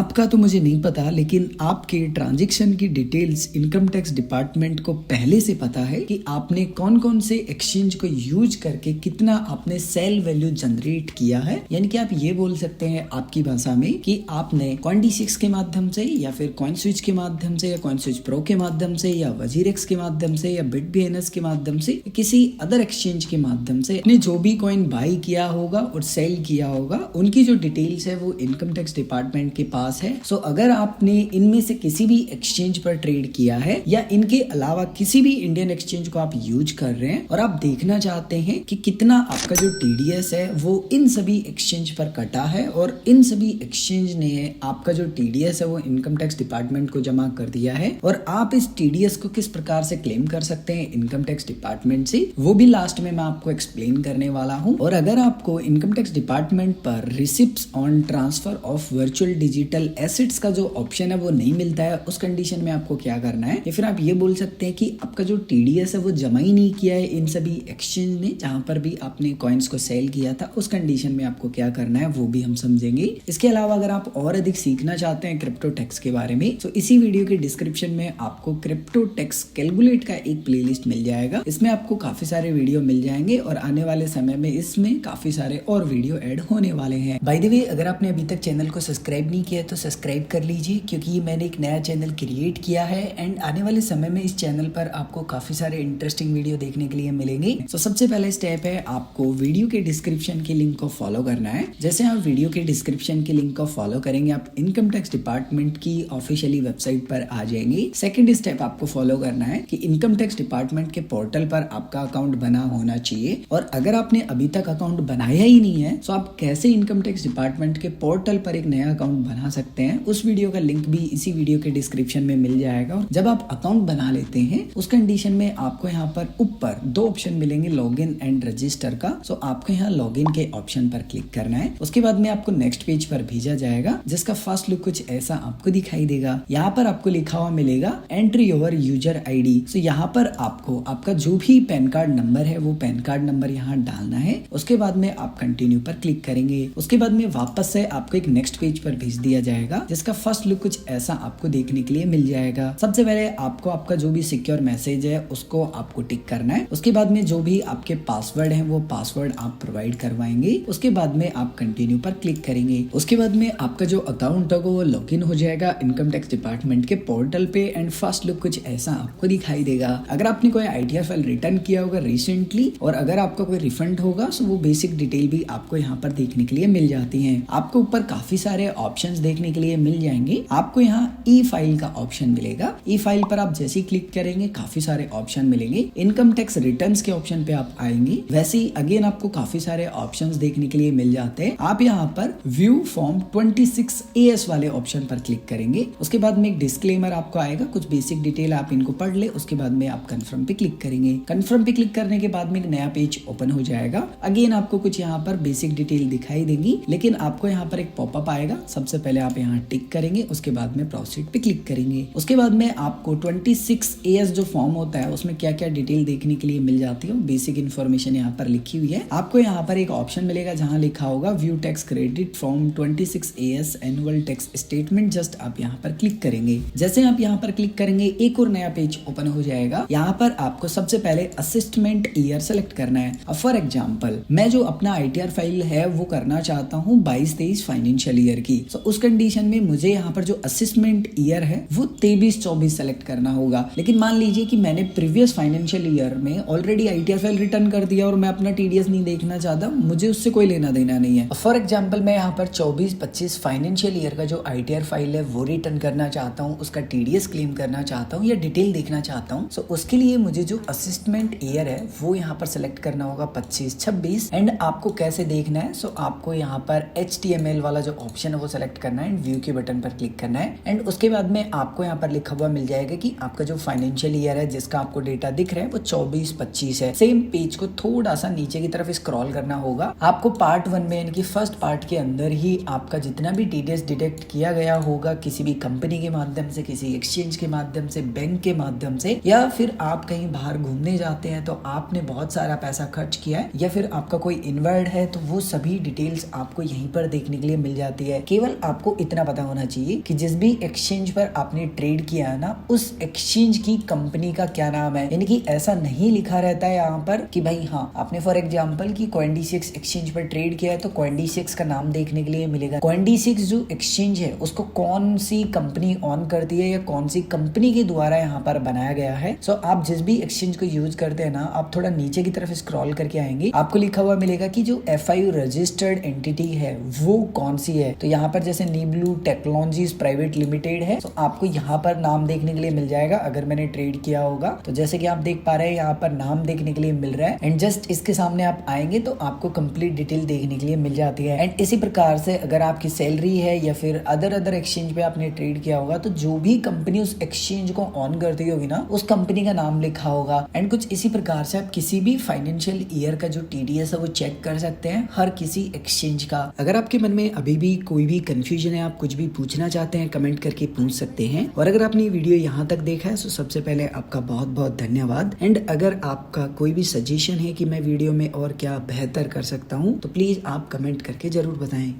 आपका तो मुझे नहीं पता, लेकिन आपके ट्रांजैक्शन की डिटेल्स इनकम टैक्स डिपार्टमेंट को पहले से पता है कि आपने कौन कौन से एक्सचेंज को यूज करके कितना आपने सेल वैल्यू जनरेट किया है। यानी कि आप ये बोल सकते हैं आपकी भाषा में कि आपने Coin-D6 के माध्यम से या फिर CoinSwitch के माध्यम से या CoinSwitch Pro के माध्यम से या WazirX के माध्यम से या BitBNS के माध्यम से किसी अदर एक्सचेंज के माध्यम से आपने जो भी कॉइन बाई किया होगा और सेल किया होगा, उनकी जो डिटेल्स है वो इनकम टैक्स डिपार्टमेंट के पास है। सो अगर आपने इनमें से किसी भी एक्सचेंज पर ट्रेड किया है या इनके अलावा किसी भी इंडियन एक्सचेंज को आप यूज कर रहे हैं और आप देखना चाहते हैं कि कितना आपका जो TDS है वो इन सभी एक्सचेंज पर कटा है और इन सभी एक्सचेंज ने आपका जो TDS है वो इनकम टैक्स डिपार्टमेंट को जमा कर दिया है, और आप इस TDS को किस प्रकार से क्लेम कर सकते हैं इनकम टैक्स डिपार्टमेंट से, वो भी लास्ट में मैं आपको एक्सप्लेन करने वाला हूँ। और अगर आपको इनकम टैक्स डिपार्टमेंट पर receipts on transfer of virtual digital assets का जो ऑप्शन है वो नहीं मिलता है, उस कंडीशन में आपको क्या करना है, या फिर आप ये बोल सकते हैं कि आपका जो TDS है वो जमा ही नहीं किया है इन सभी एक्सचेंज ने जहां पर भी आपने कॉइन्स को सेल किया था, उस कंडीशन में आपको क्या करना है वो भी हम समझेंगे। इसके अलावा अगर आप और अधिक सीखना चाहते हैं क्रिप्टो टैक्स के बारे में, तो इसी वीडियो के डिस्क्रिप्शन में आपको क्रिप्टो टैक्स कैलकुलेट का एक प्लेलिस्ट मिल जाएगा। इसमें आपको काफी सारे वीडियो मिल जाएंगे और आने वाले समय में इसमें काफी सारे और वीडियो ऐड होने वाले हैं। बाय द वे, अगर आपने अभी तक चैनल को सब्सक्राइब नहीं किया तो सब्सक्राइब कर लीजिए, क्योंकि मैंने एक नया चैनल क्रिएट किया है एंड आने वाले समय में इस चैनल पर आपको काफी सारे इंटरेस्टिंग वीडियो देखने के लिए मिलेंगे। तो सबसे पहला स्टेप है आपको वीडियो के डिस्क्रिप्शन के लिंक को फॉलो करना है। जैसे आप वीडियो के डिस्क्रिप्शन के लिंक को फॉलो करेंगे, आप इनकम टैक्स डिपार्टमेंट की ऑफिशियली वेबसाइट पर आ जाएंगे। सेकंड स्टेप आपको फॉलो करना है कि इनकम टैक्स डिपार्टमेंट के पोर्टल पर आपका अकाउंट बना होना चाहिए, और अगर आपने अभी तक अकाउंट बनाया ही नहीं है तो आप कैसे इनकम टैक्स डिपार्टमेंट के पोर्टल पर एक नया अकाउंट बना सकते हैं, उस वीडियो का लिंक भी इसी वीडियो के डिस्क्रिप्शन में मिल जाएगा। और जब आप अकाउंट बना लेते हैं उस कंडीशन में आपको यहाँ पर ऊपर दो ऑप्शन मिलेंगे, लॉगिन एंड रजिस्टर का। सो आपको यहाँ लॉगिन के ऑप्शन पर क्लिक करना है। उसके बाद में आपको नेक्स्ट पेज पर भेजा जाएगा, जिसका फर्स्ट लुक कुछ ऐसा आपको दिखाई देगा। यहाँ पर आपको लिखा हुआ मिलेगा एंट्री योर यूजर ID। सो यहाँ पर आपको आपका जो भी पैन कार्ड नंबर है वो पैन कार्ड नंबर यहाँ डालना है। उसके बाद में आप कंटिन्यू पर क्लिक करेंगे। उसके बाद में वापस से आपको एक नेक्स्ट पेज पर भेज दिया जाएगा, जिसका फर्स्ट लुक कुछ ऐसा आपको देखने के लिए मिल जाएगा। सबसे पहले आपको आपका जो भी सिक्योर मैसेज है उसको आपको टिक करना है। उसके बाद में जो भी आपके पासवर्ड है वो पासवर्ड आप प्रोवाइड करवाएंगे। उसके बाद में आप कंटिन्यू पर क्लिक करेंगे। उसके बाद में आपका जो अकाउंट होगा वो लॉगिन हो जाएगा इनकम टैक्स डिपार्टमेंट के पोर्टल पे एंड फर्स्ट लुक कुछ ऐसा आपको दिखाई देगा। अगर आपने कोई ITR फाइल रिटर्न किया होगा रिसेंटली और अगर आपका कोई रिफंड होगा तो वो बेसिक डिटेल भी आपको यहाँ पर देखने के लिए मिल जाती है। आपको ऊपर काफी सारे ऑप्शंस देखने के लिए मिल जाएंगे। आपको यहाँ ई फाइल का ऑप्शन मिलेगा। ई फाइल पर आप जैसे ही क्लिक करेंगे काफी सारे ऑप्शन मिलेंगे। इनकम टैक्स रिटर्न्स के ऑप्शन पे आप आएंगे। वैसे ही अगेन आपको काफी सारे ऑप्शंस देखने के लिए मिल जाते हैं। आप यहाँ पर व्यू फॉर्म 26AS वाले ऑप्शन पर क्लिक करेंगे। उसके बाद में एक डिस्क्लेमर आपको आएगा, कुछ बेसिक डिटेल आप इनको पढ़ ले। उसके बाद में आप कंफर्म पे क्लिक करेंगे। कंफर्म पे क्लिक करने के बाद में एक नया पेज ओपन हो जाएगा। अगेन आपको कुछ यहाँ पर बेसिक डिटेल दिखाई देंगी, लेकिन आपको यहाँ पर एक पॉपअप आएगा। सबसे पहले आप यहाँ टिक करेंगे, उसके बाद में प्रोसीड पे क्लिक करेंगे। उसके बाद में आपको 26AS जो फॉर्म होता है उसमें क्या क्या डिटेल देखने के लिए मिल जाती है, बेसिक इन्फॉर्मेशन यहाँ पर लिखी हुई है। आपको यहाँ पर एक ऑप्शन मिलेगा जहाँ लिखा होगा view tax credit form 26AS annual tax statement. Just आप यहाँ पर क्लिक करेंगे। जैसे आप यहाँ पर क्लिक करेंगे एक और नया पेज ओपन हो जाएगा। यहाँ पर आपको सबसे पहले असिस्टमेंट ईयर सेलेक्ट करना है। फॉर एग्जाम्पल मैं जो अपना ITR फाइल है वो करना चाहता हूँ 22-23 फाइनेंशियल ईयर की। तो उस कंडीशन में मुझे यहाँ पर जो असिस्टमेंट ईयर है वो 23-24 सेलेक्ट करना होगा। लेकिन मान लीजिए कि मैंने प्रीवियस फाइनेंशियल ईयर में ऑलरेडी ITR फाइल रिटर्न कर दिया और मैं अपना TDS नहीं देखना चाहता, मुझे उससे कोई लेना देना नहीं है। फॉर एग्जाम्पल मैं यहाँ पर 24-25 फाइनेंशियल ईयर का जो ITR फाइल है वो रिटर्न करना चाहता हूँ, उसका TDS क्लेम करना चाहता हूँ या डिटेल देखना चाहता हूँ। सो उसके लिए मुझे जो असिस्टमेंट ईयर है वो यहाँ पर सिलेक्ट करना होगा 25-26। एंड आपको कैसे देखना है, सो आपको यहाँ पर HTML वाला जो ऑप्शन है वो सिलेक्ट करना है एंड व्यू के बटन पर क्लिक करना है। एंड उसके बाद में आपको यहाँ पर लिखा हुआ मिल जाएगा कि आपका जो फाइनेंशियल ईयर है जिसका आपको डेटा दिख रहा है वो 24-25 है। सेम पेज को थोड़ा सा नीचे की तरफ स्क्रॉल करना होगा। आपको पार्ट 1 में यानी कि फर्स्ट पार्ट के अंदर ही आपका जितना भी TDS डिटेक्ट किया गया होगा किसी भी कंपनी के माध्यम से, किसी एक्सचेंज के माध्यम से, बैंक के माध्यम से, या फिर आप कहीं बाहर घूमने जाते हैं तो आपने बहुत सारा पैसा खर्च किया है, या फिर आपका कोई इन्वर्ड है, तो वो सभी डिटेल्स आपको यहीं पर देखने के लिए मिल जाती है। केवल आपको इतना पता होना चाहिए कि जिस भी एक्सचेंज पर आपने ट्रेड किया है ना, उस एक्सचेंज की कंपनी का क्या नाम है। यानी कि ऐसा नहीं लिखा रहता है यहाँ पर कि भाई हाँ, आपने फॉर एग्जांपल कि CoinDCX एक्सचेंज पर ट्रेड किया है तो CoinDCX का नाम देखने के लिए मिलेगा। CoinDCX जो एक्सचेंज है उसको कौन सी कंपनी ऑन करती है या कौन सी कंपनी के द्वारा यहाँ पर बनाया गया है। सो आप जिस भी एक्सचेंज को यूज करते हैं ना, आप थोड़ा नीचे की तरफ स्क्रॉल करके आएंगे, आपको लिखा हुआ मिलेगा कि जो FIU रजिस्टर्ड एंटिटी है वो कौन सी है। तो यहाँ पर जैसे नीब्लू टेक्नोलॉजीज प्राइवेट लिमिटेड है, तो आपको यहाँ पर नाम देखने के लिए मिल जाएगा अगर मैंने ट्रेड किया होगा। तो जैसे कि आप देख पा रहे हैं यहाँ पर नाम देखने के लिए मिल रहा है एंड जस्ट इसके सामने आप आएंगे तो आपको कंप्लीट डिटेल देखने के लिए मिल जाती है। एंड इसी प्रकार से अगर आपकी सैलरी है या फिर अदर एक्सचेंज पे आपने ट्रेड किया होगा तो जो भी कंपनी उस एक्सचेंज को ऑन करती होगी ना, उस कंपनी का नाम लिखा होगा। एंड कुछ इसी प्रकार से आप किसी भी फाइनेंशियल ईयर का जो TDS है वो चेक कर सकते हैं हर किसी एक्सचेंज का। अगर आपके मन में अभी भी कोई भी कंफ्यूजन है, आप कुछ भी पूछना चाहते हैं, कमेंट करके पूछ सकते हैं। और अगर आपने वीडियो यहाँ तक देखा है तो सबसे पहले आपका बहुत बहुत धन्यवाद। एंड अगर आपका कोई भी सजेशन है कि मैं वीडियो में और क्या बेहतर कर सकता हूँ तो प्लीज आप कमेंट करके जरूर बताएं।